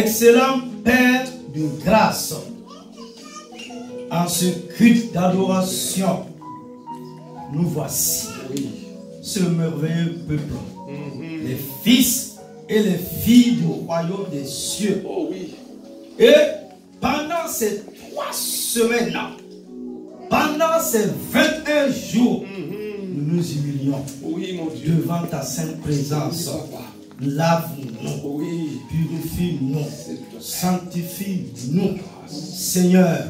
excellent Père de grâce, en ce culte d'adoration, nous voici, ce merveilleux peuple, les fils et les filles du royaume des cieux. Et pendant ces 3 semaines, pendant ces 21 jours, nous nous humilions devant ta sainte présence. Lave-nous, purifie-nous, sanctifie-nous. Seigneur,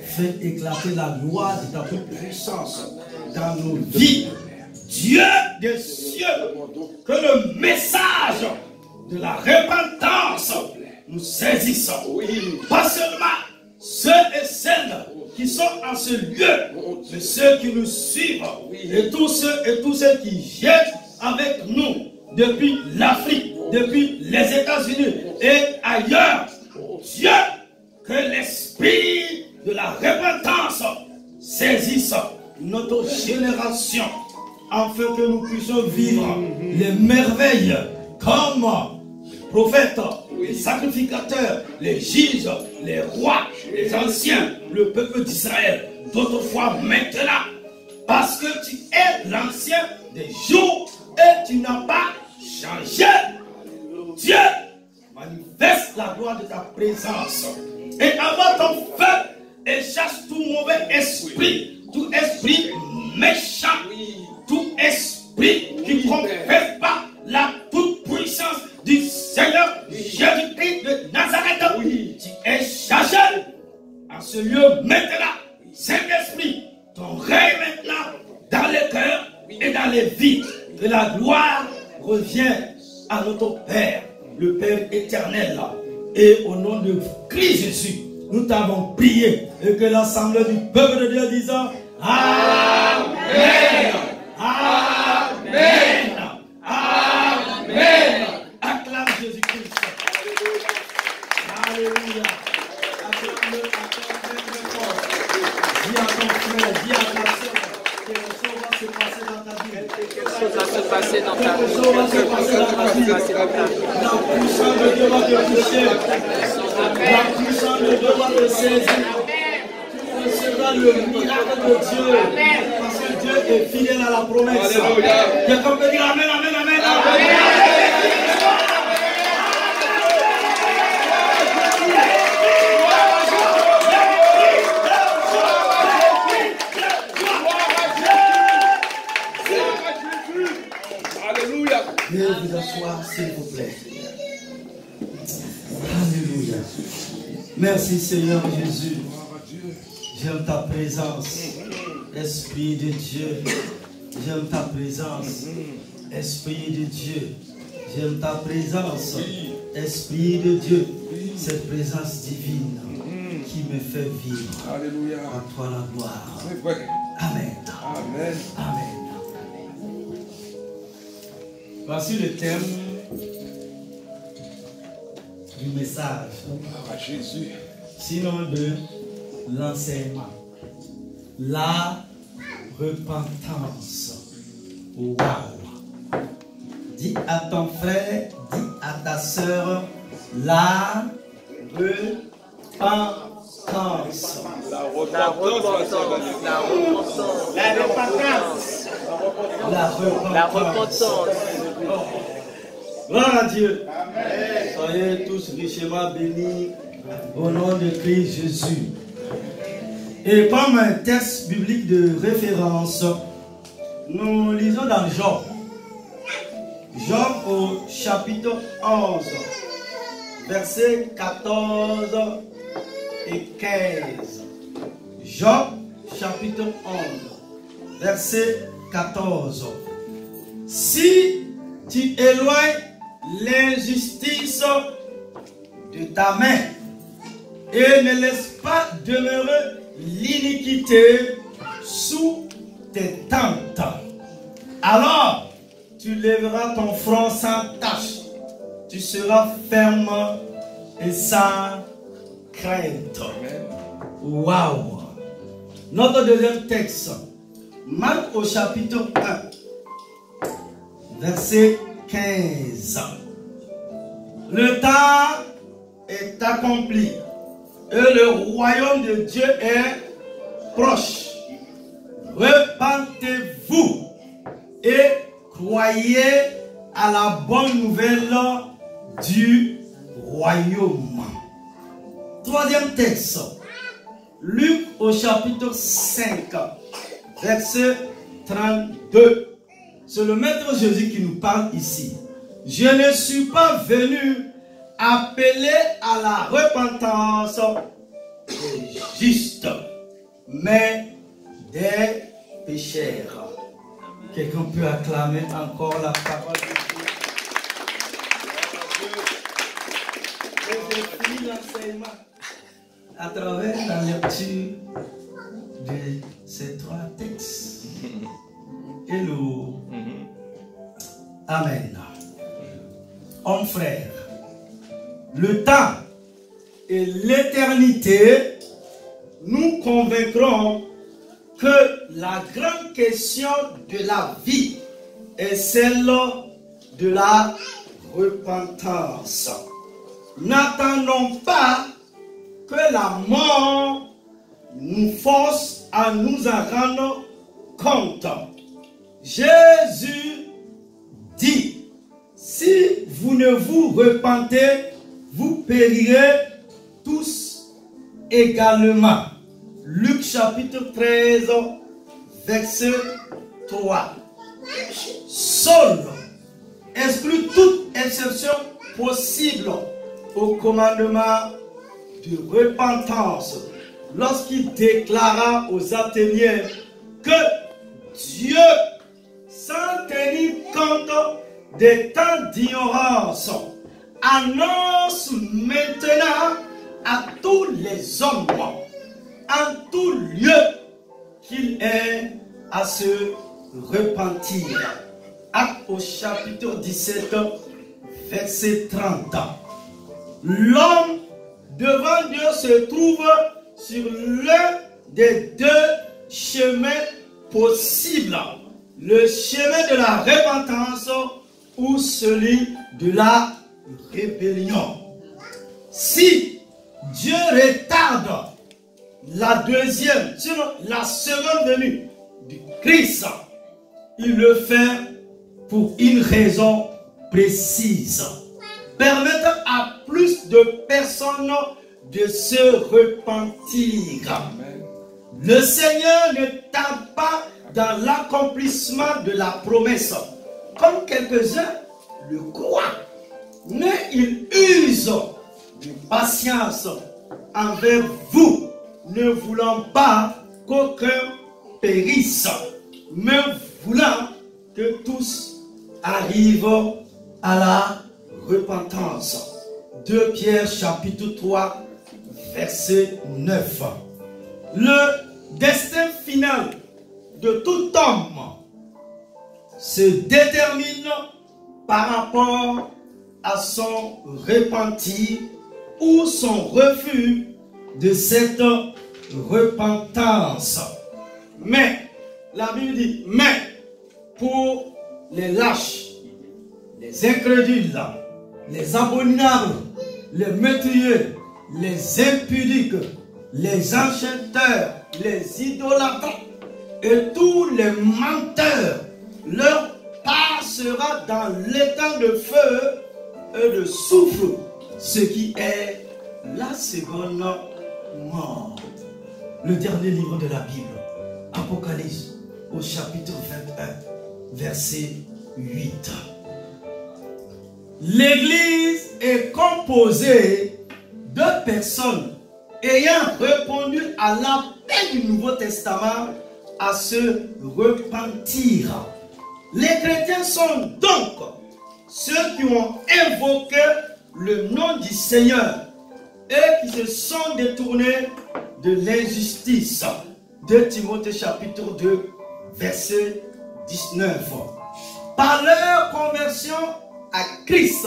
fais éclater la gloire de ta puissance dans nos vies. Dieu des cieux, que le message de la repentance nous saisisse. Pas seulement ceux et celles qui sont en ce lieu, mais ceux qui nous suivent et tous ceux qui viennent avec nous depuis l'Afrique, depuis les États-Unis et ailleurs. Dieu, que l'esprit de la repentance saisisse notre génération, afin que nous puissions vivre les merveilles comme prophètes, les sacrificateurs, les juges, les rois, les anciens, le peuple d'Israël, d'autrefois, maintenant, parce que tu es l'ancien des jours et tu n'as pas changé. Dieu, manifeste la gloire de ta présence et envoie ton feu et chasse tout mauvais esprit, tout esprit méchant, tout esprit qui ne confesse pas la toute puissance du Seigneur Jésus-Christ de Nazareth. Tu es chargé en ce lieu maintenant. Saint-Esprit, ton règne maintenant dans les cœurs et dans les vies. Que la gloire revienne à notre Père, le Père éternel. Et au nom de Christ Jésus, nous t'avons prié. Et que l'ensemble du peuple de Dieu disant Amen. Amen. Amen. Acclame Jésus-Christ. Alléluia. Acclame-le, acclame-le fort. Dis à ton frère, dis à ta soeur, quelque chose va se passer dans ta vie. Quelque chose va se passer dans ta vie. Quelque chose va se passer dans ta vie. La puissance de Dieu va te toucher. La puissance de Dieu va te saisir. Tu recevras le miracle de Dieu. Parce que Dieu est fidèle à la promesse. Quelqu'un peut dire Amen, Amen, Amen, Amen. Veuillez vous asseoir, s'il vous plaît. Alléluia. Merci Seigneur Jésus. J'aime ta présence, Esprit de Dieu. J'aime ta présence, Esprit de Dieu. J'aime ta présence, Esprit de Dieu. Cette présence divine qui me fait vivre. Alléluia. À toi la gloire. Amen. Amen. Amen. Voici le thème du message. À Jésus. Sinon de l'enseignement. La repentance. Wow. Dis à ton frère, dis à ta soeur, la repentance. La repentance. La repentance. Gloire à Dieu. Amen. Soyez tous richement bénis au nom de Christ Jésus. Et comme un texte biblique de référence, nous lisons dans Job. Job au chapitre 11, versets 14 et 15. Job chapitre 11, verset 14. Si tu éloignes l'injustice de ta main et ne laisses pas demeurer l'iniquité sous tes tentes, alors tu lèveras ton front sans tache, tu seras ferme et sans crainte. Waouh! Notre deuxième texte, Marc au chapitre 1, verset 15. Le temps est accompli et le royaume de Dieu est proche. Repentez-vous et croyez à la bonne nouvelle du royaume. Troisième texte, Luc au chapitre 5, verset 32. C'est le Maître Jésus qui nous parle ici. Je ne suis pas venu appeler à la repentance des justes, mais des pécheurs. Quelqu'un peut acclamer encore la parole de Dieu. Et j'ai fini l'enseignement à travers la lecture de ces trois textes. Hello. Amen. Hommes frères, le temps et l'éternité nous convaincront que la grande question de la vie est celle de la repentance. N'attendons pas que la mort nous force à nous en rendre compte. Jésus dit, si vous ne vous repentez, vous périrez tous également. Luc chapitre 13, verset 3. Saul exclut toute exception possible au commandement de repentance lorsqu'il déclara aux Athéniens que Dieu, sans tenir compte des temps d'ignorance, annonce maintenant à tous les hommes en tout lieu qu'il est à se repentir. Actes au chapitre 17, verset 30. L'homme devant Dieu se trouve sur l'un des deux chemins possibles. Le chemin de la repentance ou celui de la rébellion. Si Dieu retarde la deuxième, sinon la seconde venue du Christ, il le fait pour une raison précise. Permettre à plus de personnes de se repentir. Amen. Le Seigneur ne tarde pas dans l'accomplissement de la promesse, comme quelques-uns le croient, mais il use de patience envers vous, ne voulant pas qu'aucun périsse, mais voulant que tous arrivent à la repentance. 2 Pierre chapitre 3 verset 9. Le destin final de tout homme se détermine par rapport à son repentir ou son refus de cette repentance. Mais, la Bible dit, mais pour les lâches, les incrédules, les abominables, les meurtriers, les impudiques, les enchanteurs, les idolâtres et tous les menteurs, leur part sera dans l'étang de feu et de soufre, ce qui est la seconde mort. Le dernier livre de la Bible, Apocalypse, au chapitre 21, verset 8. L'Église est composée de personnes ayant répondu à l'appel du Nouveau Testament à se repentir. Les chrétiens sont donc ceux qui ont invoqué le nom du Seigneur et qui se sont détournés de l'injustice. 2 Timothée chapitre 2, verset 19. Par leur conversion à Christ,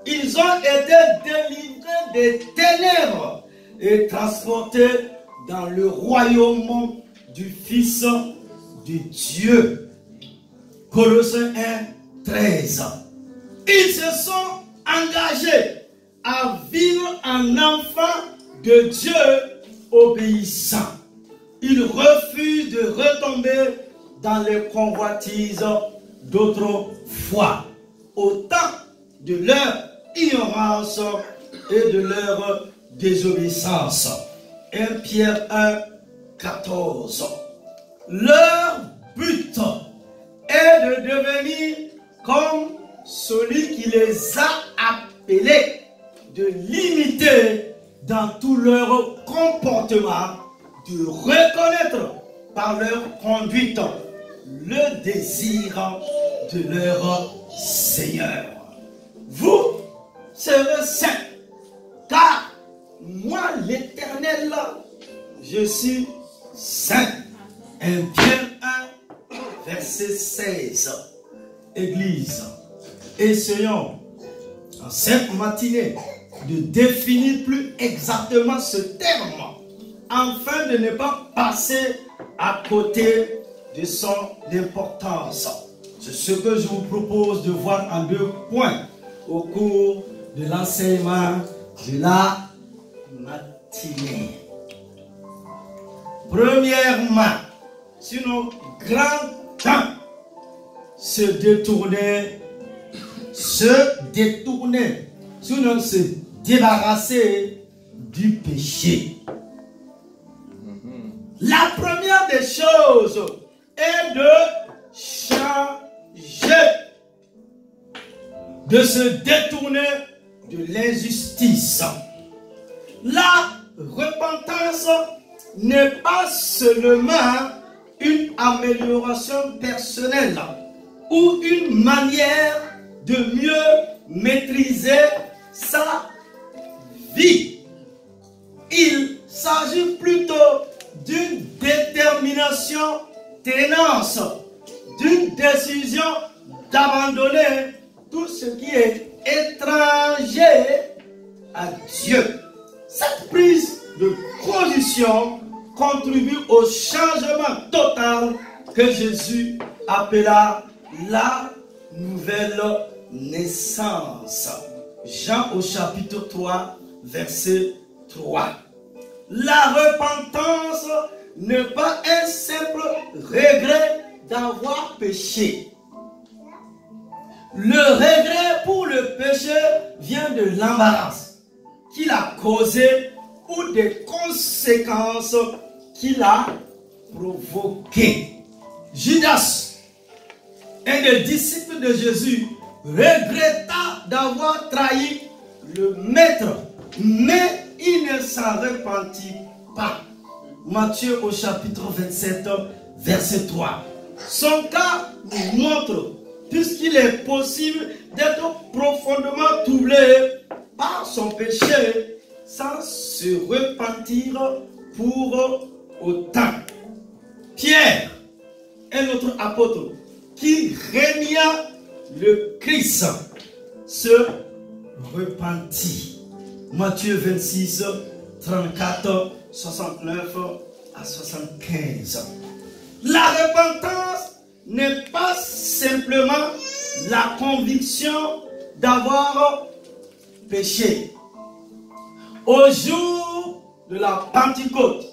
ils ont été délivrés des ténèbres et transportés dans le royaume du Fils de Dieu. Colossiens 1, 13. Ils se sont engagés à vivre un enfant de Dieu obéissant. Il refuse de retomber dans les convoitises d'autrefois, au temps de leur ignorance et de leur désobéissance. 1 Pierre 1, 14. Leur but est de devenir comme celui qui les a appelés, de l'imiter dans tout leur comportement, de reconnaître par leur conduite le désir de leur Seigneur. Vous serez saints, car moi l'Éternel, je suis saint. 1 Pierre 1, verset 16. Église, essayons en cette matinée de définir plus exactement ce terme, afin de ne pas passer à côté de son importance. C'est ce que je vous propose de voir en 2 points au cours de l'enseignement de la matinée. Premièrement, sur nos grands temps, se détourner, sinon se débarrasser du péché. La première des choses est de changer, de se détourner de l'injustice. La repentance n'est pas seulement une amélioration personnelle ou une manière de mieux maîtriser sa vie. Il s'agit plutôt d'une détermination tenace, d'une décision d'abandonner tout ce qui est étranger à Dieu. Cette prise de position contribue au changement total que Jésus appela la nouvelle naissance. Jean au chapitre 3, verset 3. La repentance n'est pas un simple regret d'avoir péché. Le regret pour le péché vient de l'embarras qu'il a causé ou des conséquences qu'il a provoquées. Judas, un des disciples de Jésus, regretta d'avoir trahi le maître, mais il ne s'en repentit pas. Matthieu au chapitre 27, verset 3. Son cas nous montre, puisqu'il est possible d'être profondément troublé par son péché sans se repentir pour autant. Pierre, un autre apôtre, qui renia le Christ, se repentit. Matthieu 26, 34, 69 à 75. La repentance n'est pas simplement la conviction d'avoir péché. Au jour de la Pentecôte,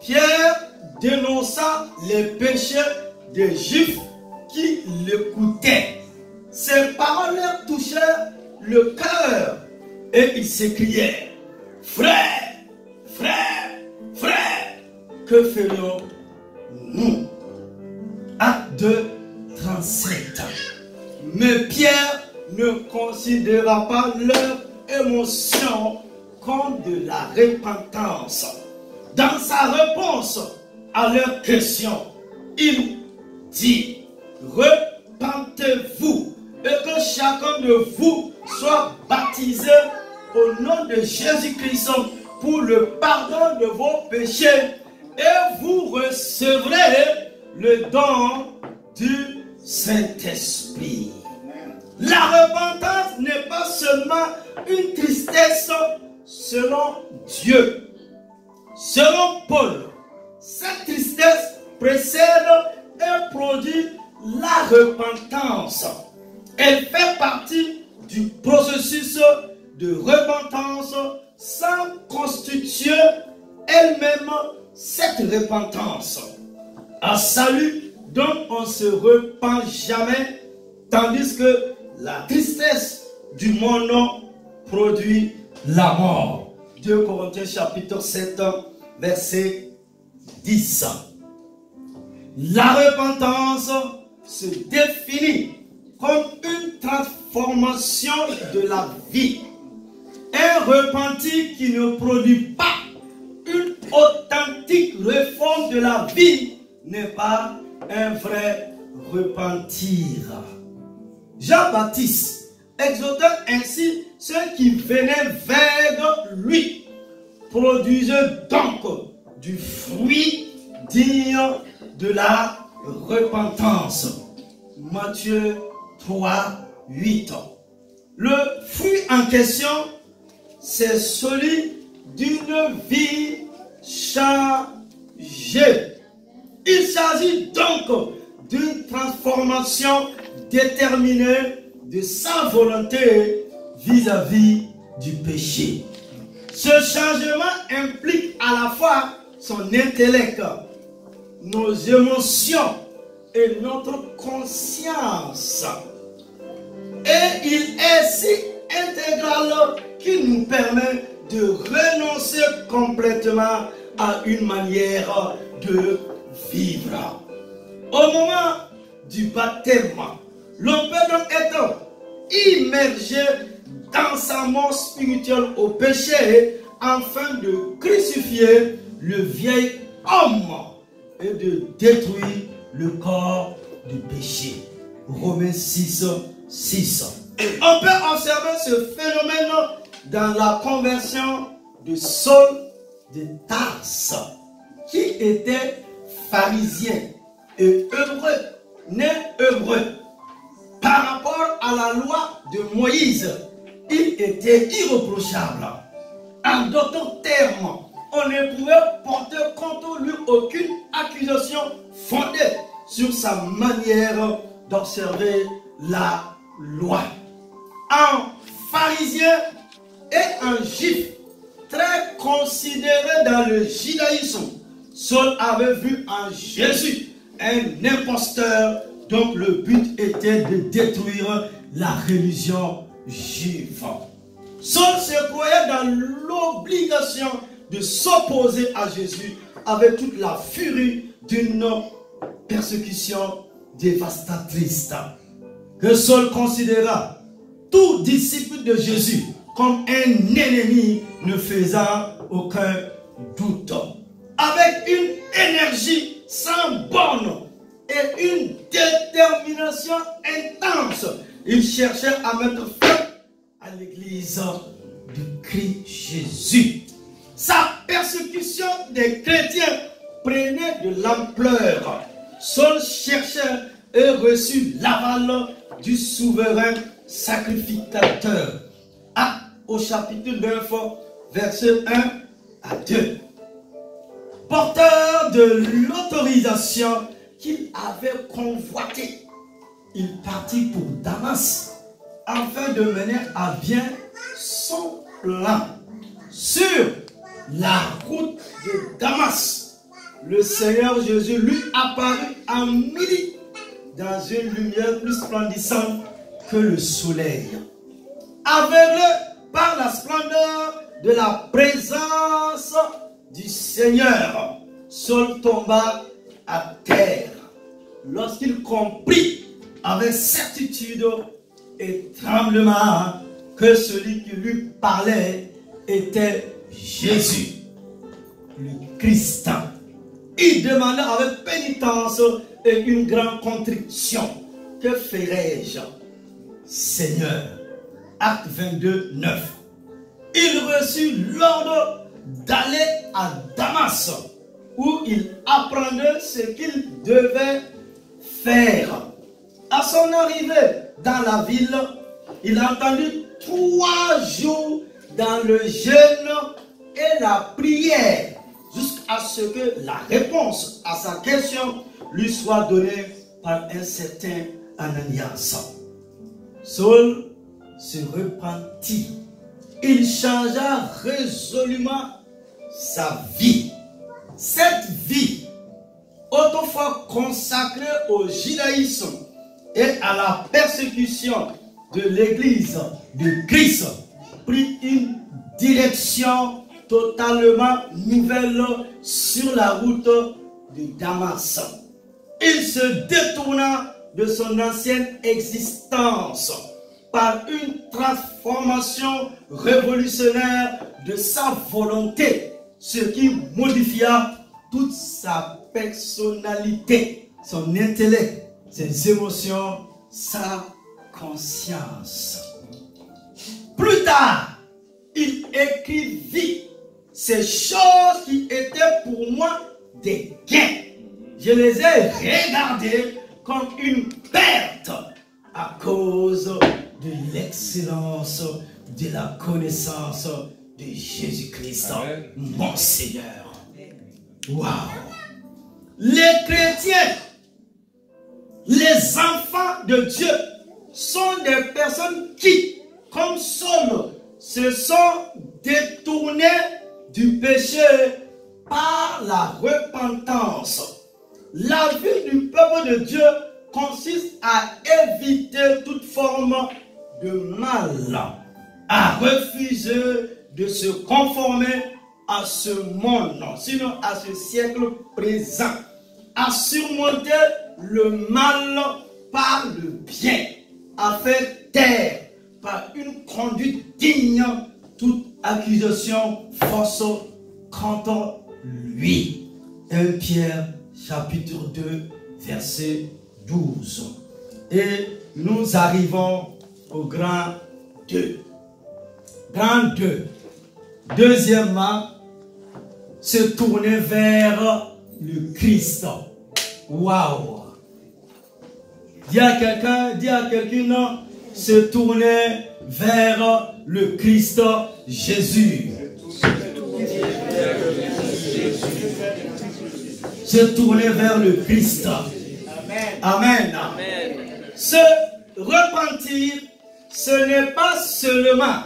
Pierre dénonça les péchés des Juifs qui l'écoutaient. Ces paroles leur touchèrent le cœur et ils s'écriaient: frères, frères, frères, que ferions-nous? Acte 2, 37. Mais Pierre ne considéra pas leur émotion comme de la repentance. Dans sa réponse à leur question, il dit: repentez-vous et que chacun de vous soit baptisé au nom de Jésus-Christ pour le pardon de vos péchés et vous recevrez le don du Saint-Esprit. La repentance n'est pas seulement une tristesse selon Dieu. Selon Paul, cette tristesse précède et produit la repentance. Elle fait partie du processus de repentance sans constituer elle-même cette repentance. À salut, donc on ne se repent jamais, tandis que la tristesse du monde produit la mort. 2 Corinthiens chapitre 7, verset 10. La repentance se définit comme une transformation de la vie. Un repenti qui ne produit pas une authentique réforme de la vie n'est pas un vrai repentir. Jean-Baptiste exhortait ainsi ceux qui venaient vers lui. Produisez donc du fruit digne de la repentance. Matthieu 3, 8. Le fruit en question, c'est celui d'une vie changée. Il s'agit donc d'une transformation déterminée de sa volonté vis-à-vis du péché. Ce changement implique à la fois son intellect, nos émotions et notre conscience. Et il est si intégral qu'il nous permet de renoncer complètement à une manière de vivre. Au moment du baptême, l'on peut donc être immergé dans sa mort spirituelle au péché afin de crucifier le vieil homme et de détruire le corps du péché. Romains 6, 6. On peut observer ce phénomène dans la conversion de Saul de Tarse, qui était pharisien et hébreu, né hébreu. Par rapport à la loi de Moïse, il était irréprochable. En d'autres termes, on ne pouvait porter contre lui aucune accusation fondée sur sa manière d'observer la loi. Un pharisien et un juif très considéré dans le judaïsme, Saul avait vu en Jésus un imposteur, donc le but était de détruire la religion juive. Saul se croyait dans l'obligation de s'opposer à Jésus avec toute la furie d'une persécution dévastatrice. Que Saul considéra tout disciple de Jésus comme un ennemi ne faisant aucun doute. Avec une énergie sans borne et une détermination intense, il cherchait à mettre fin à l'église du Christ Jésus. Sa persécution des chrétiens prenait de l'ampleur. Saul cherchait et reçut l'aval du souverain sacrificateur. Actes au chapitre 9, verset 1 à 2. Porteur de l'autorisation qu'il avait convoitée, il partit pour Damas afin de mener à bien son plan. Sur la route de Damas, le Seigneur Jésus lui apparut à midi dans une lumière plus splendissante que le soleil. Aveuglé par la splendeur de la présence du Seigneur, Saul tomba à terre. Lorsqu'il comprit avec certitude et tremblement que celui qui lui parlait était Jésus, le Christ, il demanda avec pénitence et une grande contrition: que ferai-je, Seigneur? Acte 22, 9. Il reçut l'ordre d'aller à Damas, où il apprendrait ce qu'il devait faire. À son arrivée dans la ville, il entendit 3 jours dans le jeûne et la prière, jusqu'à ce que la réponse à sa question lui soit donnée par un certain Ananias. Saul se repentit il changea résolument sa vie. Cette vie, autrefois consacrée au judaïsme et à la persécution de l'Église de Christ, prit une direction totalement nouvelle sur la route de Damas. Il se détourna de son ancienne existence par une transformation révolutionnaire de sa volonté, ce qui modifia toute sa personnalité, son intellect, ses émotions, sa conscience. Plus tard, il écrivit ces choses qui étaient pour moi des gains. Je les ai regardées comme une perte à cause de l'excellence de la connaissance de Jésus-Christ, mon Seigneur. Waouh! Les chrétiens, les enfants de Dieu sont des personnes qui, comme Saul, se sont détournés du péché par la repentance. La vie du peuple de Dieu consiste à éviter toute forme de mal, à refuser de se conformer à ce monde, sinon à ce siècle présent, à surmonter le mal par le bien, à faire taire par une conduite digne toute accusation fausse contre lui. 1 Pierre chapitre 2 verset 12. Et nous arrivons au grand 2. Grand 2. Deuxièmement, se tourner vers le Christ. Waouh! Dis à quelqu'un, se tourner vers le Christ Jésus. Se tourner vers le Christ. Amen. Amen. Se repentir, ce n'est pas seulement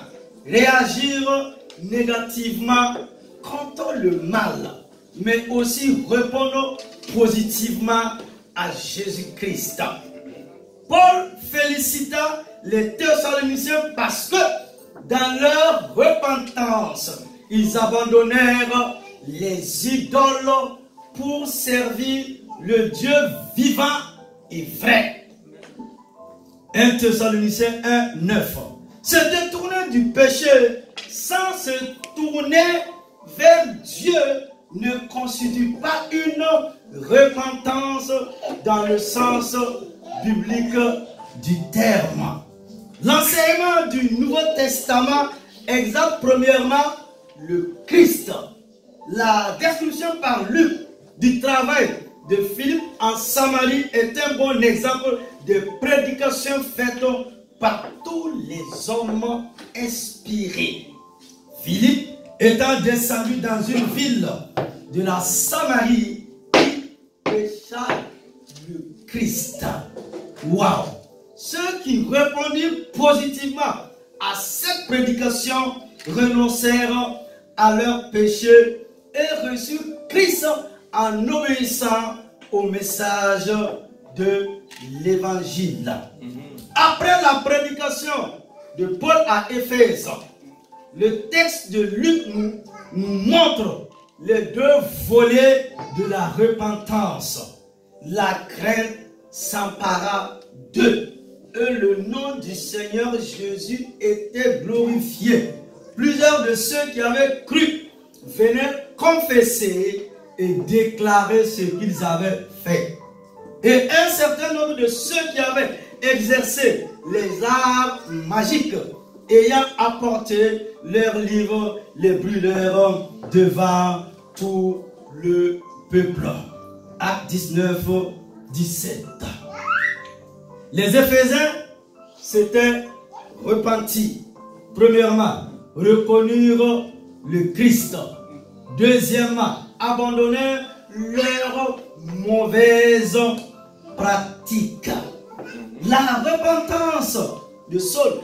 réagir négativement contre le mal, mais aussi répondre positivement à Jésus-Christ. Paul félicita les Thessaloniciens parce que dans leur repentance, ils abandonnèrent les idoles pour servir le Dieu vivant et vrai. 1 Thessaloniciens 1, 9. Se détourner du péché sans se tourner vers Dieu ne constitue pas une repentance dans le sens biblique du terme. L'enseignement du Nouveau Testament exalte premièrement le Christ. La description par Luc du travail de Philippe en Samarie est un bon exemple de prédication faite par tous les hommes inspirés. Philippe étant descendu dans une ville de la Samarie, il prêcha le Christ. Waouh! Ceux qui répondirent positivement à cette prédication renoncèrent à leur péché et reçurent Christ en obéissant au message de l'évangile. Après la prédication de Paul à Éphèse, le texte de Luc nous montre les deux volets de la repentance. La crainte s'empara d'eux et le nom du Seigneur Jésus était glorifié. Plusieurs de ceux qui avaient cru venaient confesser et déclarer ce qu'ils avaient fait. Et un certain nombre de ceux qui avaient exercé les arts magiques, ayant apporté leurs livres, les brûlèrent devant tout le peuple. Acte 19, 17. Les Éphésiens s'étaient repentis. Premièrement, reconnurent le Christ. Deuxièmement, abandonnèrent leurs mauvaises pratiques. La repentance de Saul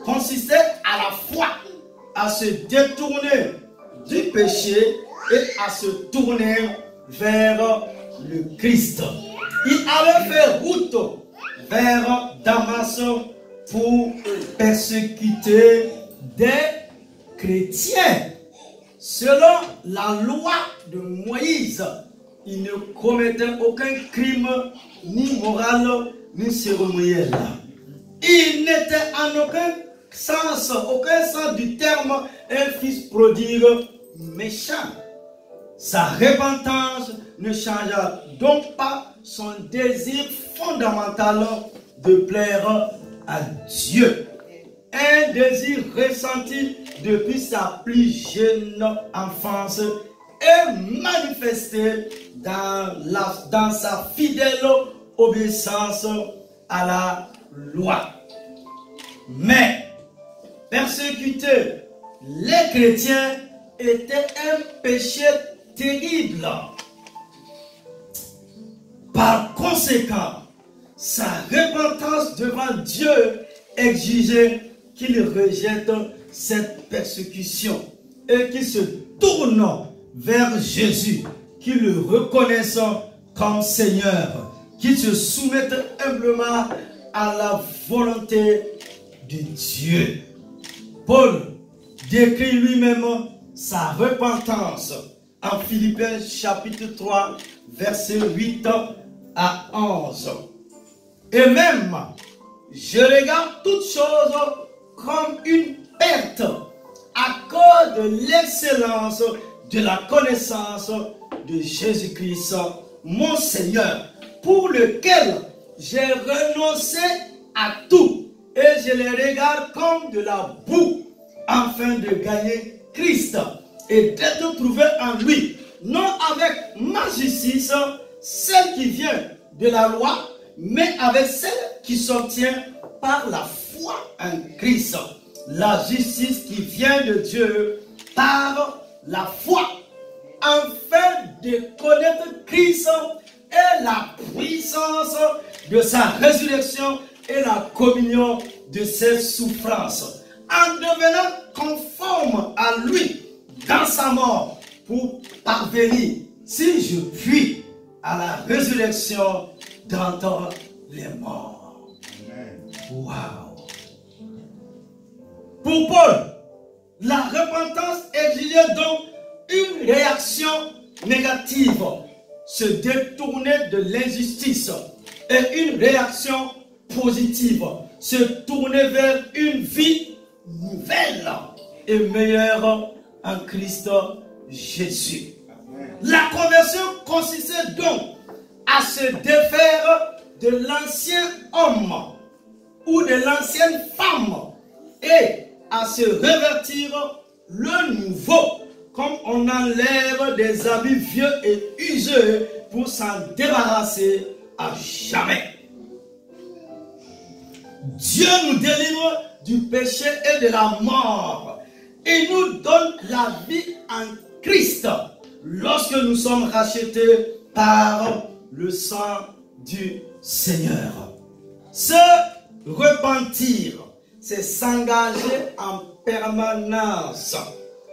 consistait à la fois à se détourner du péché et à se tourner vers le Christ. Il avait fait route vers Damas pour persécuter des chrétiens. Selon la loi de Moïse, il ne commettait aucun crime, ni moral, ni cérémoniel. Il n'était en aucun sens du terme, un fils prodigue méchant. Sa repentance ne changea donc pas son désir fondamental de plaire à Dieu. Un désir ressenti depuis sa plus jeune enfance est manifesté dans sa fidèle obéissance à la loi. Mais persécuter les chrétiens était un péché terrible. Par conséquent, sa repentance devant Dieu exigeait qu'il rejette cette persécution et qu'il se tourne vers Jésus, qu'il le reconnaisse comme Seigneur, qu'il se soumette humblement à la volonté de Dieu. Paul décrit lui-même sa repentance en Philippiens chapitre 3, versets 8 à 11. Et même, je regarde toutes choses comme une perte à cause de l'excellence de la connaissance de Jésus-Christ, mon Seigneur, pour lequel j'ai renoncé à tout et je les regarde comme de la boue, afin de gagner Christ et d'être trouvé en lui, non avec ma justice, celle qui vient de la loi, mais avec celle qui s'obtient par la foi en Christ. La justice qui vient de Dieu par la foi, afin de connaître Christ et la puissance de sa résurrection et la communion de ses souffrances, en devenant conforme à lui dans sa mort, pour parvenir, si je puis, à la résurrection d'entre les morts. Wow. Pour Paul, la repentance exigeait donc une réaction négative, se détourner de l'injustice, et une réaction positive, se tourner vers une vie nouvelle et meilleure en Christ Jésus. La conversion consistait donc à se défaire de l'ancien homme ou de l'ancienne femme et à se revêtir le nouveau, comme on enlève des habits vieux et usés pour s'en débarrasser à jamais. Dieu nous délivre du péché et de la mort et nous donne la vie en Christ lorsque nous sommes rachetés par le sang du Seigneur. Se repentir, c'est s'engager en permanence.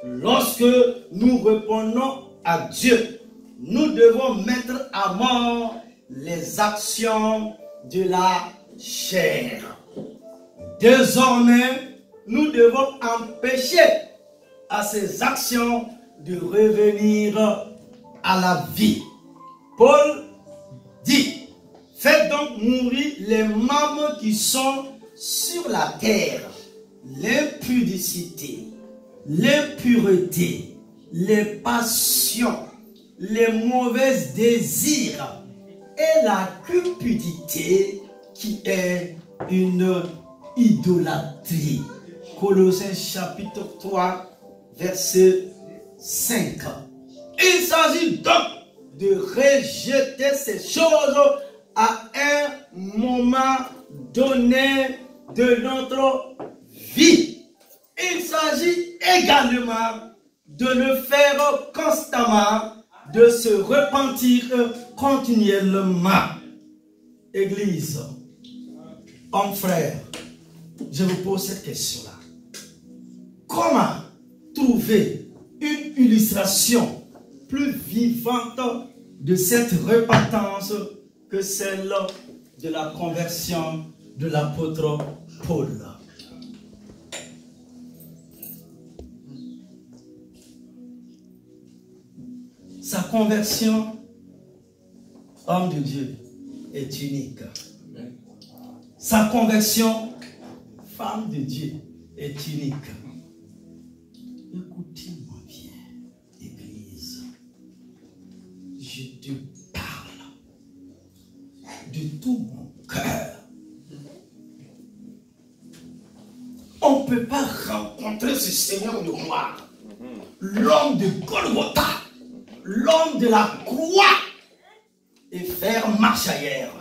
Lorsque nous répondons à Dieu, nous devons mettre à mort les actions de la chair. Désormais, nous devons empêcher à ces actions de revenir à la vie. Paul dit, faites donc mourir les membres qui sont sur la terre, l'impudicité, l'impureté, les passions, les mauvais désirs et la cupidité qui est une idolâtrie. Colossiens chapitre 3, verset 5. Il s'agit donc de rejeter ces choses à un moment donné de notre vie. Il s'agit également de le faire constamment, de se repentir continuellement. Église, homme frère, je vous pose cette question-là. Comment trouver une illustration plus vivante de cette repentance que celle de la conversion de l'apôtre Paul. Sa conversion, homme de Dieu, est unique. Sa conversion, femme de Dieu, est unique. Écoutez-moi bien, Église. Je te parle de tout mon cœur. On ne peut pas rencontrer ce Seigneur de gloire, l'homme de Golgotha, l'homme de la croix, et faire marche arrière,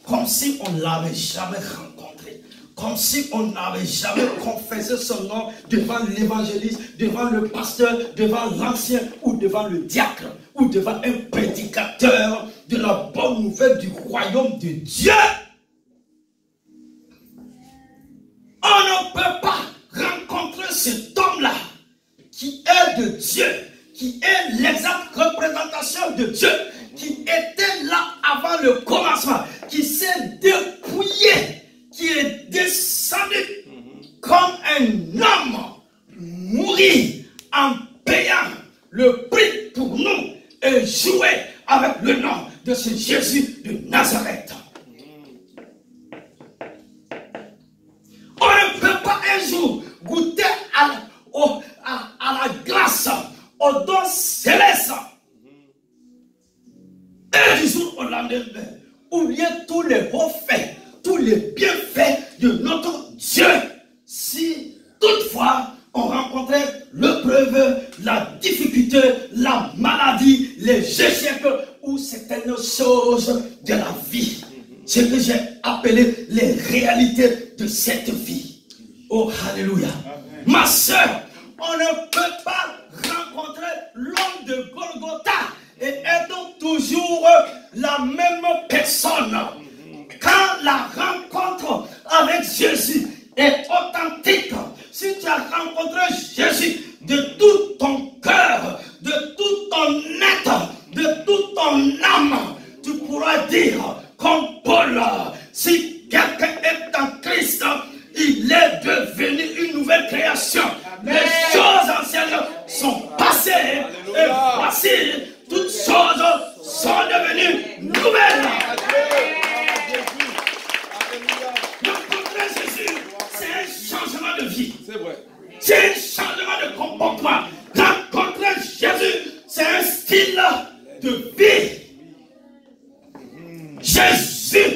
comme si on ne l'avait jamais rencontré, comme si on n'avait jamais confessé son nom devant l'évangéliste, devant le pasteur, devant l'ancien ou devant le diacre ou devant un prédicateur de la bonne nouvelle du royaume de Dieu. On ne peut pas rencontrer cet homme-là qui est de Dieu, qui est l'exacte représentation de Dieu, qui était là avant le commencement, qui s'est dépouillé, qui est descendu comme un homme, mourir en payant le prix pour nous et jouer avec le nom de ce Jésus de Nazareth. On ne peut pas un jour goûter à la grâce, au don céleste. Et du jour au lendemain, oubliez tous les hauts faits, tous les bienfaits de notre Dieu. Si toutefois on rencontrait l'épreuve, la difficulté, la maladie, les échecs ou certaines choses de la vie, ce que j'ai appelé les réalités de cette vie. Oh, alléluia. Ma soeur, on ne peut pas rencontrer l'homme de Golgotha et être toujours la même personne. Quand la rencontre avec Jésus est authentique, si tu as rencontré Jésus de tout ton cœur, de tout ton être, de toute ton âme, tu pourras dire comme Paul, si quelqu'un est en Christ, il est devenu une nouvelle création. Les choses anciennes sont passées et voici, toutes choses sont devenues nouvelles. Rencontrer Jésus, c'est un changement de vie. C'est vrai. C'est un changement de comportement. Rencontrer Jésus, c'est un style de vie. Jésus,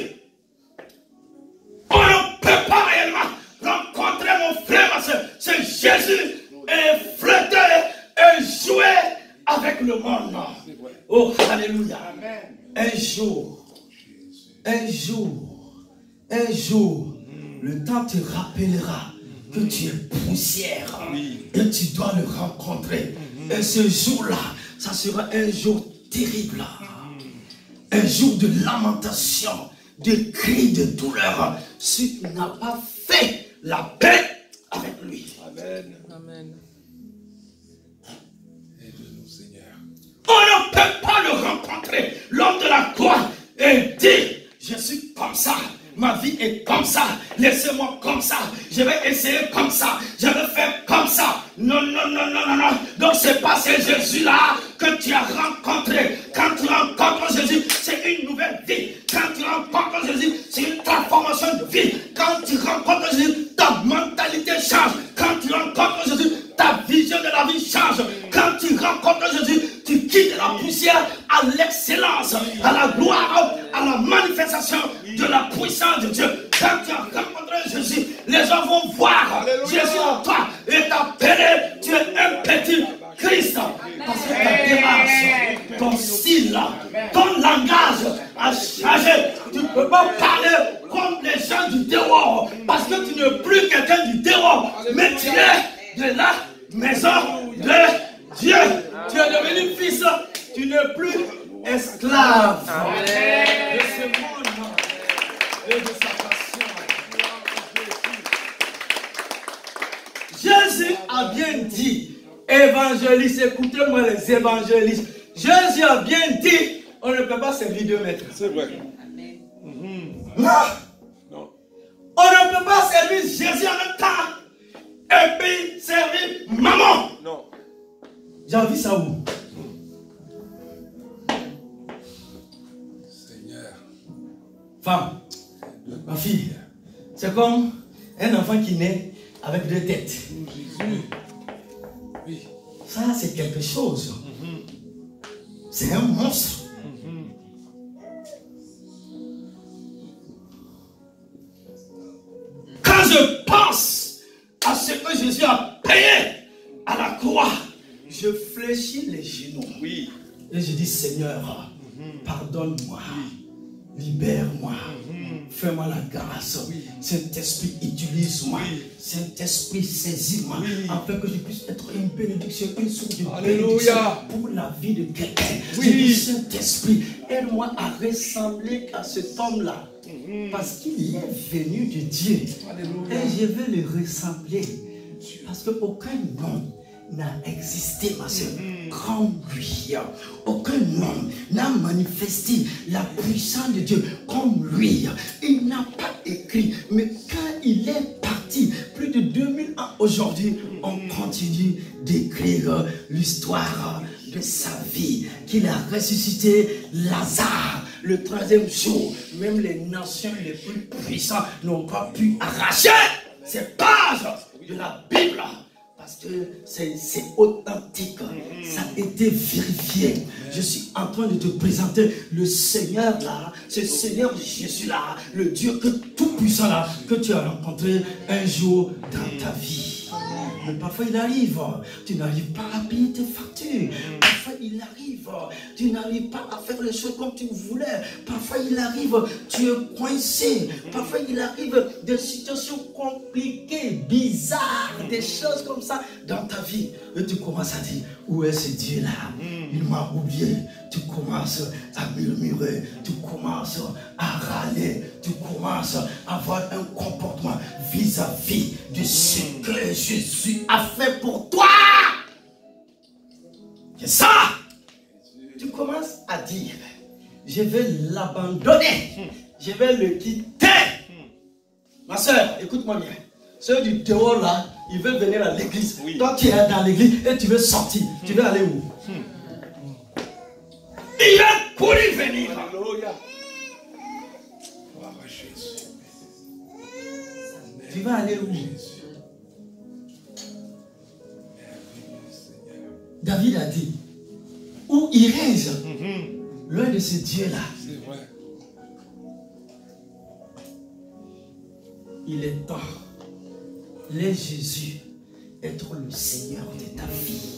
on ne peut pas réellement rencontrer mon frère, ma soeur. C'est Jésus et flirter et jouer avec le monde. Oh, alléluia. Un jour, le temps te rappellera que tu es poussière et tu dois le rencontrer. Et ce jour-là, ça sera un jour terrible. Un jour de lamentation, de cris, de douleur, si tu n'as pas fait la paix avec lui. Amen. Amen. Aide-nous, Seigneur. On ne peut pas le rencontrer, l'homme de la croix, et dire, je suis comme ça, ma vie est comme ça, laissez-moi comme ça, je vais essayer comme ça, je vais faire comme ça. Non, non, non, non, non, non. Donc c'est pas ce Jésus-là que tu as rencontré. Quand tu rencontres Jésus, c'est une nouvelle vie. Quand tu rencontres Jésus, c'est une transformation de vie. Quand tu rencontres Jésus, ta mentalité change. Quand tu rencontres Jésus, ta vision de la vie change. Quand tu rencontres Jésus, tu quittes la poussière à l'excellence, à la gloire, à la manifestation de la puissance de Dieu. Quand tu as rencontré Jésus, les gens vont voir Jésus en toi et t'appeler, tu es un petit Christ. Parce que ta démarche, ton style, ton langage a changé. Tu ne peux pas parler comme les gens du dehors parce que tu n'es plus quelqu'un du dehors, mais tu es de la maison de Dieu. Tu es devenu fils, tu n'es plus esclave de ce monde et de sa passion. Jésus a bien dit, évangélistes, écoutez-moi les évangélistes. Jésus a bien dit, on ne peut pas servir deux maîtres. C'est vrai. Non. Non. On ne peut pas servir Jésus en même temps et puis servir maman. Non. J'ai envie ça où? Seigneur. Femme, ma fille, c'est comme un enfant qui naît avec deux têtes. Jésus. Oui. Ça, c'est quelque chose. C'est un monstre. Quand je pense à ce que Jésus a payé à la croix, je fléchis les genoux. Oui. Et je dis, Seigneur, pardonne-moi, libère-moi, fais-moi la grâce. Saint-Esprit, utilise-moi. Saint-Esprit, saisis-moi, afin que je puisse être une bénédiction, une source de bénédiction pour la vie de quelqu'un. Je dis, Saint-Esprit, aide-moi à ressembler à cet homme-là. Parce qu'il est venu de Dieu. Alléluia. Et je veux le ressembler. Parce qu'aucun nom n'a existé, ma soeur, comme lui. Aucun homme n'a manifesté la puissance de Dieu comme lui. Il n'a pas écrit, mais quand il est parti, plus de 2000 ans aujourd'hui, on continue d'écrire l'histoire de sa vie, qu'il a ressuscité Lazare le troisième jour. Même les nations les plus puissantes n'ont pas pu arracher ces pages de la Bible. Parce que c'est authentique, ça a été vérifié. Je suis en train de te présenter le Seigneur là, ce Seigneur Jésus là, le Dieu tout puissant là, que tu as rencontré un jour dans ta vie. Mais parfois il arrive, tu n'arrives pas à payer tes factures. Parfois il arrive, tu n'arrives pas à faire les choses comme tu voulais. Parfois il arrive, tu es coincé. Parfois il arrive des situations compliquées, bizarres, des choses comme ça dans ta vie. Et tu commences à dire, où est ce Dieu-là? Il m'a oublié. Tu commences à murmurer, tu commences à râler, tu commences à avoir un comportement vis-à-vis de ce que Jésus a fait pour toi. C'est ça. Tu commences à dire, je vais l'abandonner, je vais le quitter. Ma soeur, écoute-moi bien. Ceux du dehors là, ils veulent venir à l'église. Toi tu es dans l'église et tu veux sortir. Tu veux aller où? Il est pour y venir. Alléluia. Jésus. Tu vas aller où? David a dit, où irai-je loin de ce Dieu-là? C'est vrai. Il est temps, laisse Jésus être le Seigneur de ta vie.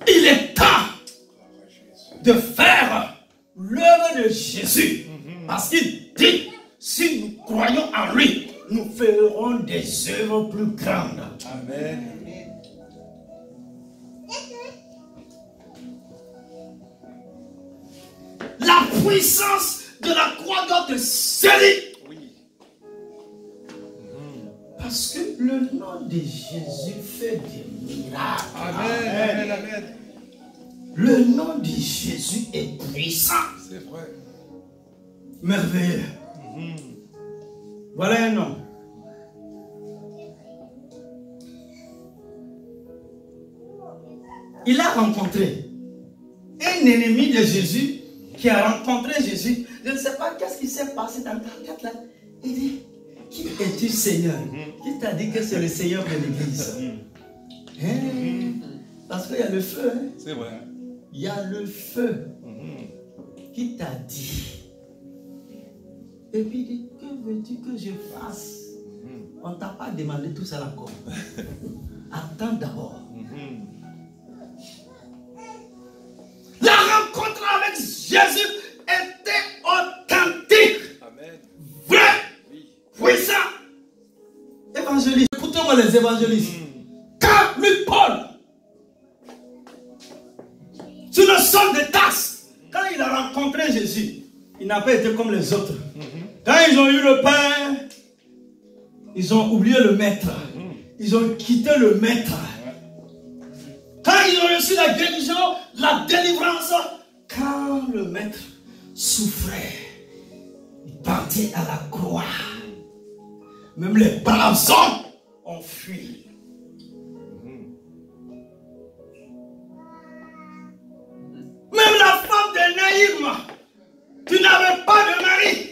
Il est temps de faire l'œuvre de Jésus. Parce qu'il dit, si nous croyons en lui, nous ferons des œuvres plus grandes. Amen. La puissance de la croix doit te sceller. Oui. Parce que le nom de Jésus fait des miracles. Amen. Amen. Amen. Le nom de Jésus est puissant. C'est vrai. Merveilleux. Voilà un nom. Il a rencontré un ennemi de Jésus qui a rencontré Jésus. Je ne sais pas qu'est-ce qui s'est passé dans ta tête là. Il dit, qui es-tu Seigneur? Qui t'a dit que c'est le Seigneur de l'église? Parce qu'il y a le feu. Hein? C'est vrai. Il y a le feu. Qui t'a dit? Et puis il dit, que veux-tu que je fasse? On ne t'a pas demandé tout ça encore. Attends d'abord. La rencontre avec Jésus était authentique. Amen. Vrai. Oui. Puissant. Évangéliste. Écoutez-moi les évangélistes. Quand lui, Paul, sur le sol de Tarse, quand il a rencontré Jésus, il n'a pas été comme les autres. Quand ils ont eu le pain, Ils ont oublié le maître. Ils ont quitté le maître. Quand ils ont reçu la guérison, la délivrance, quand le maître souffrait, il partait à la croix. Même les braves hommes ont fui. Même la femme de Naïm, tu n'avais pas de mari.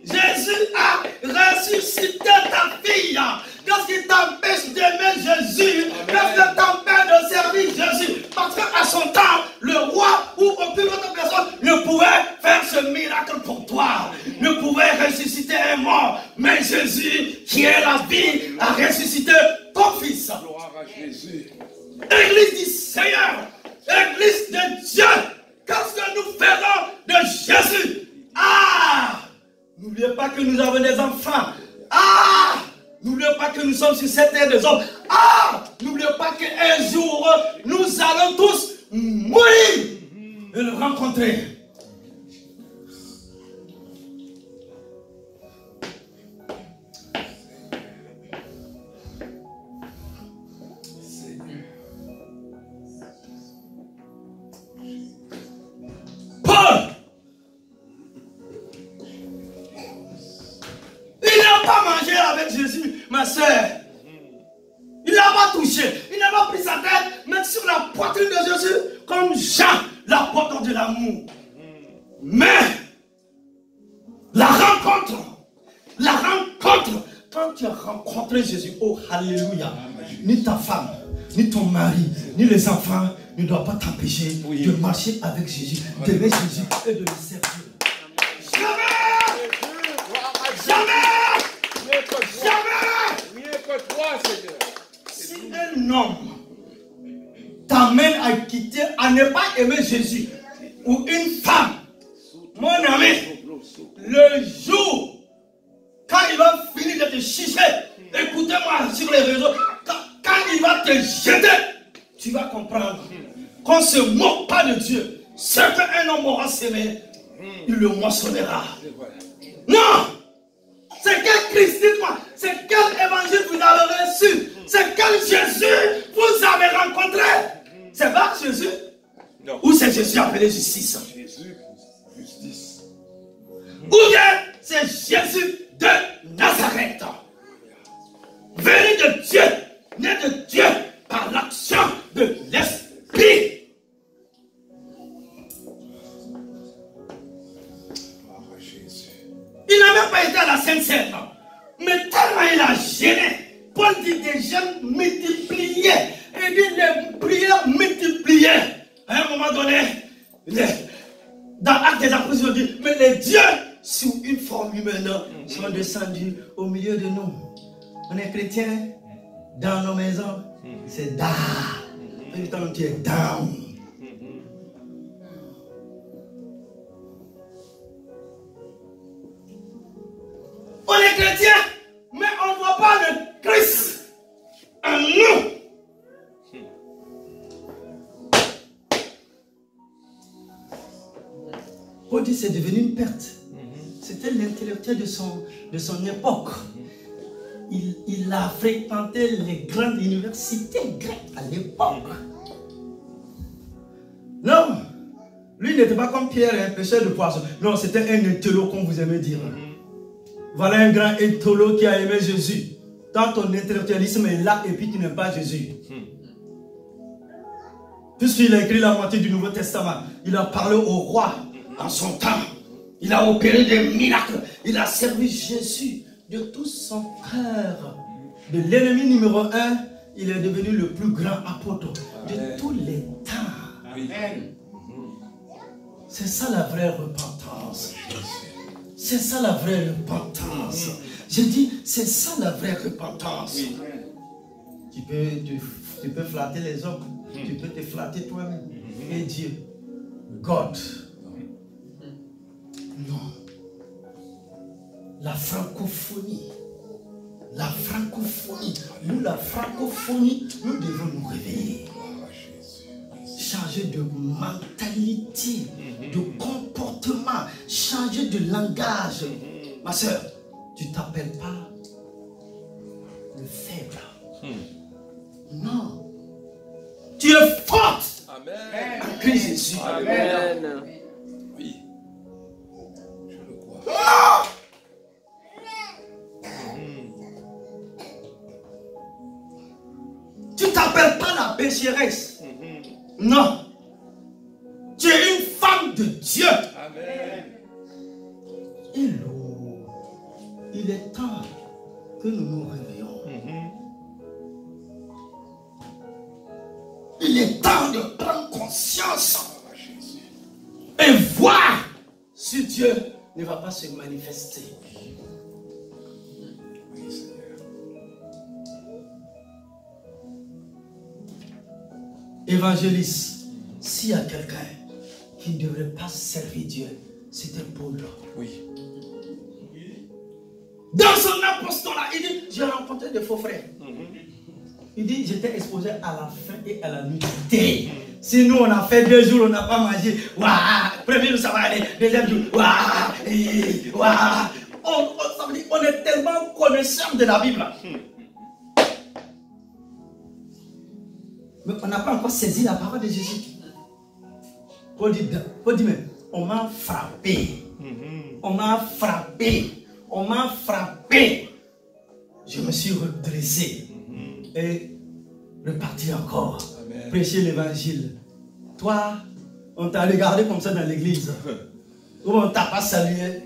Jésus a ressuscité ta fille. Qu'est-ce qui t'empêche d'aimer Jésus? Qu'est-ce qui t'empêche de servir Jésus? Parce qu'à son temps, le roi ou aucune autre personne ne pouvait faire ce miracle pour toi. Ne pouvait ressusciter un mort. Mais Jésus, qui est la vie, a ressuscité ton fils. Gloire à Jésus. Église du Seigneur, Église de Dieu, qu'est-ce que nous faisons de Jésus? Ah! N'oubliez pas que nous avons des enfants. Ah! N'oubliez pas que nous sommes sur cette terre des hommes. Ah! N'oubliez pas qu'un jour, nous allons tous mourir et le rencontrer. Paul! Il n'a pas mangé avec Jésus, ma soeur. Il n'a pas touché. Il n'a pas pris sa tête, mettre sur la poitrine de Jésus, comme Jean, l'apôtre de l'amour. Mais, la rencontre, quand tu as rencontré Jésus, oh, alléluia, ni ta femme, ni ton mari, ni les enfants ne doivent pas t'empêcher de marcher avec Jésus, d'aimer Jésus et de le servir. Jamais! Si un homme t'amène à quitter, à ne pas aimer Jésus, ou une femme, mon ami, le jour, quand il va finir de te chicher, écoutez-moi sur les réseaux, quand il va te jeter, tu vas comprendre qu'on ne se moque pas de Dieu. Ce qu'un homme aura semé, il le moissonnera. Non! C'est quel Christ, dites-moi, c'est quel évangile vous avez reçu? C'est quel Jésus vous avez rencontré? C'est pas Jésus? Non. Ou c'est Jésus appelé justice? Jésus, justice. Ou bien c'est Jésus de Nazareth, venu de Dieu, né de Dieu par l'action de l'Esprit. Il n'a même pas été à la Sainte-Seine, mais tellement il a gêné. Paul dit des jeunes multipliés. Il dit les prières multipliées. À un moment donné, dans Actes des Apôtres, il dit, mais les dieux, sous une forme humaine, sont descendus au milieu de nous. On est chrétiens dans nos maisons, c'est da. Et quand tu es down. On est chrétiens, mais on ne voit pas le Christ en nous. Paul dit c'est devenu une perte. C'était l'intellectuel de son époque. Il a fréquenté les grandes universités grecques à l'époque. Non, lui n'était pas comme Pierre, un pêcheur de poissons. Non, c'était un intello, comme vous aimez dire. Voilà un grand intello qui a aimé Jésus. Tant ton intellectualisme est là et puis tu n'aimes pas Jésus. Puisqu'il a écrit la moitié du Nouveau Testament, il a parlé au roi en son temps. Il a opéré des miracles. Il a servi Jésus de tout son cœur. De l'ennemi numéro 1, il est devenu le plus grand apôtre de tous les temps. Amen. C'est ça la vraie repentance. C'est ça la vraie repentance. Je dis, c'est ça la vraie repentance. Tu peux flatter les hommes. Tu peux te flatter toi-même. Et Dieu, God. Non. La francophonie. La francophonie. Nous, la francophonie, nous devons nous réveiller. Changer de mentalité, de comportement, changer de langage. Ma soeur, tu ne t'appelles pas le faible. Non. Tu es forte. Amen. En Christ Jésus. Amen. Oui. Je le crois. Non. Tu ne t'appelles pas la pécheresse. Non. Tu es une femme de Dieu. Amen. Hello. Il est temps que nous nous réveillons. Il est temps de prendre conscience et voir si Dieu ne va pas se manifester. Oui, Seigneur. Évangéliste, s'il y a quelqu'un qui ne devrait pas servir Dieu, c'était Paul. Oui. Dans son apostolat, il dit, j'ai rencontré des faux frères. Il dit, j'étais exposé à la faim et à la nudité. Si nous, on a fait 2 jours, on n'a pas mangé. Waouh, premier jour, ça va aller. Deuxième jour, waouh, waouh. On est tellement connaisseurs de la Bible. Mais on n'a pas encore saisi la parole de Jésus. Paul dit mais on m'a frappé. On m'a frappé. On m'a frappé. Je me suis redressé. Et reparti encore. Amen. Prêcher l'évangile. Toi, on t'a regardé comme ça dans l'église. Ou on t'a pas salué.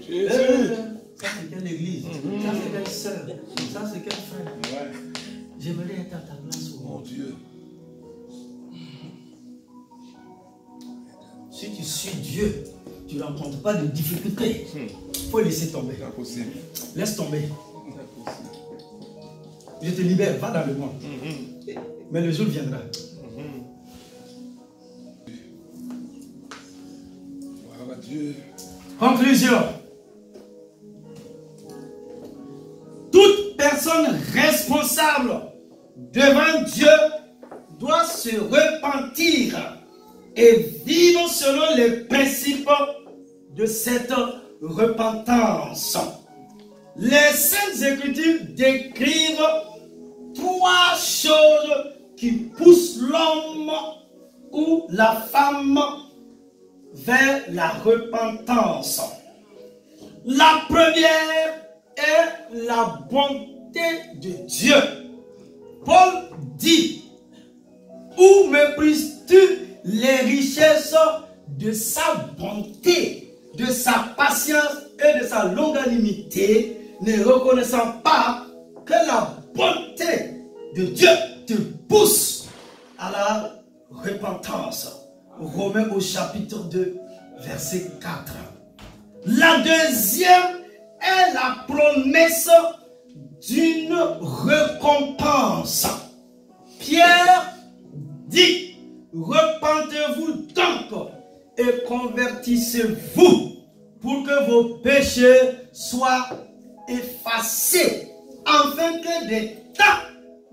Ça c'est quelle église? Ça c'est quelle soeur? Ça c'est quel frère? Ouais. J'aimerais être à ta place. Mon Dieu. Si tu suis Dieu, tu ne rencontres pas de difficultés. Il faut laisser tomber. Impossible. Laisse tomber. Impossible. Je te libère, va dans le monde. Mais le jour viendra. Gloire à Dieu. Conclusion. Toute personne responsable devant Dieu doit se repentir et vivre selon les principes de cette repentance. Les Saintes Écritures décrivent 3 choses qui poussent l'homme ou la femme vers la repentance. La première est la bonté de Dieu. Paul dit, où méprises-tu les richesses de sa bonté, de sa patience et de sa longanimité, ne reconnaissant pas que la bonté de Dieu te pousse à la repentance. Romains au chapitre 2, verset 4. La deuxième est la promesse d'une récompense. Pierre dit, repentez-vous donc et convertissez-vous pour que vos péchés soient effacés, afin que des temps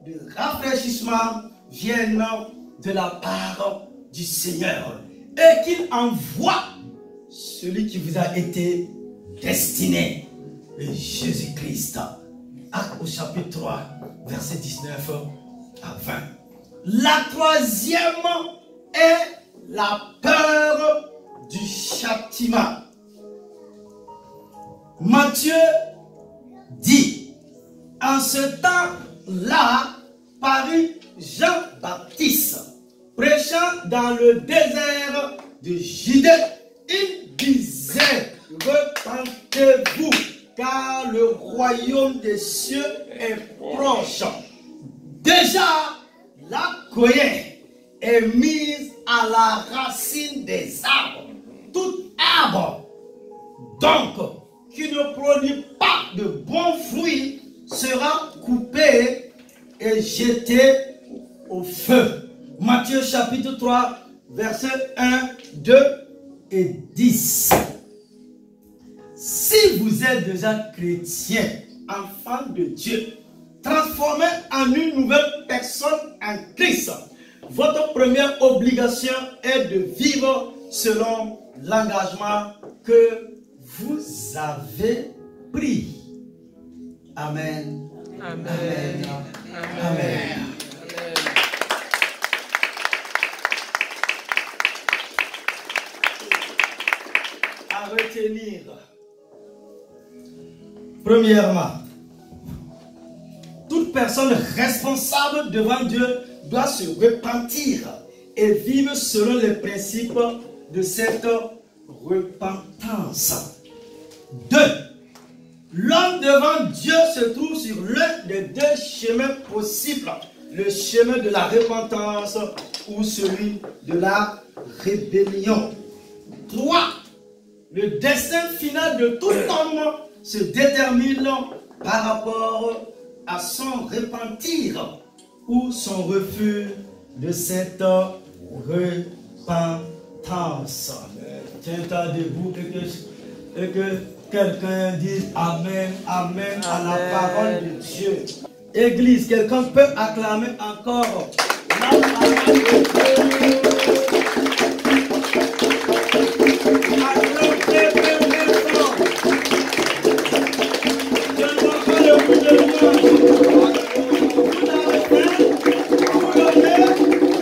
de rafraîchissement viennent de la part du Seigneur et qu'il envoie celui qui vous a été destiné, Jésus-Christ. Actes au chapitre 3, verset 19 à 20. La troisième est la peur du châtiment. Matthieu dit, en ce temps-là, parut Jean-Baptiste, prêchant dans le désert de Judée. Il disait, repentez-vous, car le royaume des cieux est proche. Déjà, la colère est mise à la racine des arbres. Tout arbre, donc, qui ne produit pas de bons fruits, sera coupé et jeté au feu. Matthieu chapitre 3, versets 1, 2 et 10. Si vous êtes déjà chrétien, enfant de Dieu, transformé en une nouvelle personne en Christ, votre première obligation est de vivre selon l'engagement que vous avez pris. Amen. Amen. Amen. À retenir. Premièrement, toute personne responsable devant Dieu doit se repentir et vivre selon les principes de cette repentance. 2. L'homme devant Dieu se trouve sur l'un des deux chemins possibles. Le chemin de la repentance ou celui de la rébellion. 3. Le destin final de tout homme se détermine par rapport à son repentir ou son refus de cette repentance. Tiens-toi debout et que quelqu'un dise Amen, Amen à la parole de Dieu. Église, quelqu'un peut acclamer encore la parole de Dieu.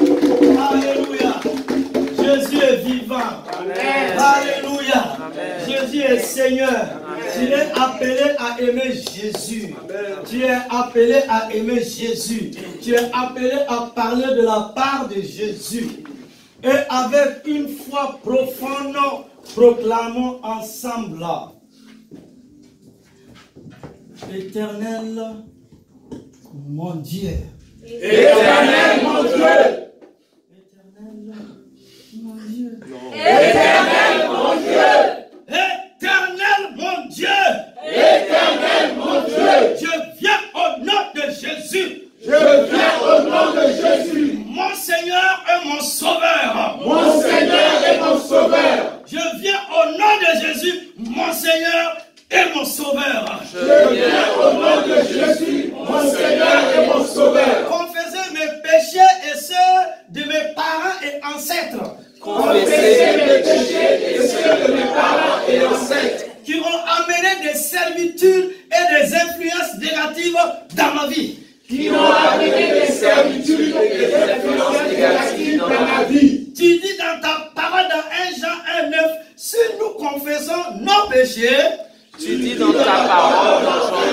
Alléluia. Jésus est vivant. Alléluia. Jésus est Seigneur. Tu es appelé à aimer Jésus. Tu es appelé à aimer Jésus. Tu es appelé à parler de la part de Jésus. Et avec une foi profonde, proclamons ensemble. Éternel, mon Dieu. Éternel, mon Dieu. Éternel, mon Dieu. Éternel, mon Dieu. Éternel, mon Dieu. Je viens au nom de Jésus. Je viens au nom de Jésus. Mon Seigneur et mon Sauveur. Mon Seigneur et mon Sauveur. Je viens au nom de Jésus, mon Seigneur et mon Sauveur. Je viens au nom de Jésus, mon Seigneur et mon Sauveur. Confessez mes péchés et ceux de mes parents et ancêtres. Confessez mes péchés et ceux de mes parents et ancêtres. Qui ont amené des servitudes et des influences négatives dans ma vie. Qui ont amené des servitudes et des influences négatives dans ma vie. Tu dis dans ta parole dans 1 Jean 1,9, si nous confessons nos péchés, tu dis dans ta parole dans Jean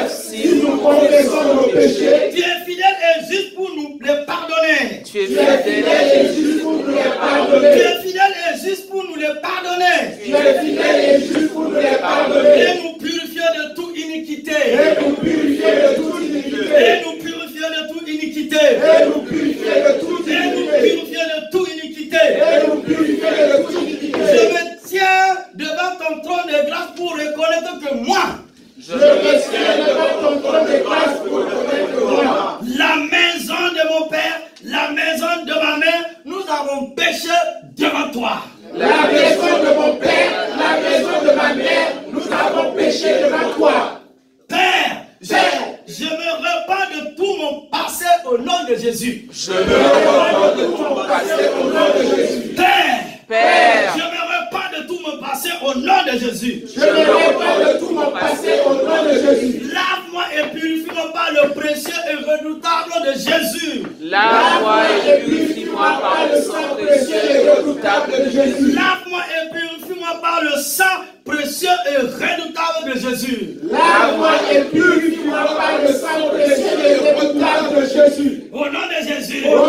1,9, si nous confessons nos péchés, tu es fidèle et juste pour nous les pardonner. Tu es fidèle et juste pour nous les pardonner. Tu es fidèle et juste pour nous les pardonner. Tu es fidèle et juste pour nous les pardonner. Et nous purifier de toute iniquité. Et nous purifier de toute iniquité. Et nous purifier de toute iniquité. Et nous purifier de toute Et nous iniquité. purifier de toute iniquité. Et nous purifier de toute iniquité. Je me tiens devant ton trône de grâce pour reconnaître que moi, je me tiens devant ton trône de grâce pour reconnaître que moi, la maison de mon père, la maison de ma mère, nous avons péché devant toi. la maison de mon père, la maison de ma mère, nous avons péché devant toi. Père, je me repens de tout mon passé au nom de Jésus. Je me repens de tout mon passé au nom de Jésus. Père, je me repens de tout mon passé au nom de Jésus. Je me repens de tout mon passé au nom de Jésus. Lave-moi et purifie-moi par le précieux et redoutable de Jésus. lave-moi et purifie-moi par le sang précieux et redoutable de Jésus. Lave-moi et purifie-moi par le sang précieux et redoutable de Jésus. Lave-moi et purifie-moi par le sang précieux et redoutable de Jésus. Au nom de Jésus. Au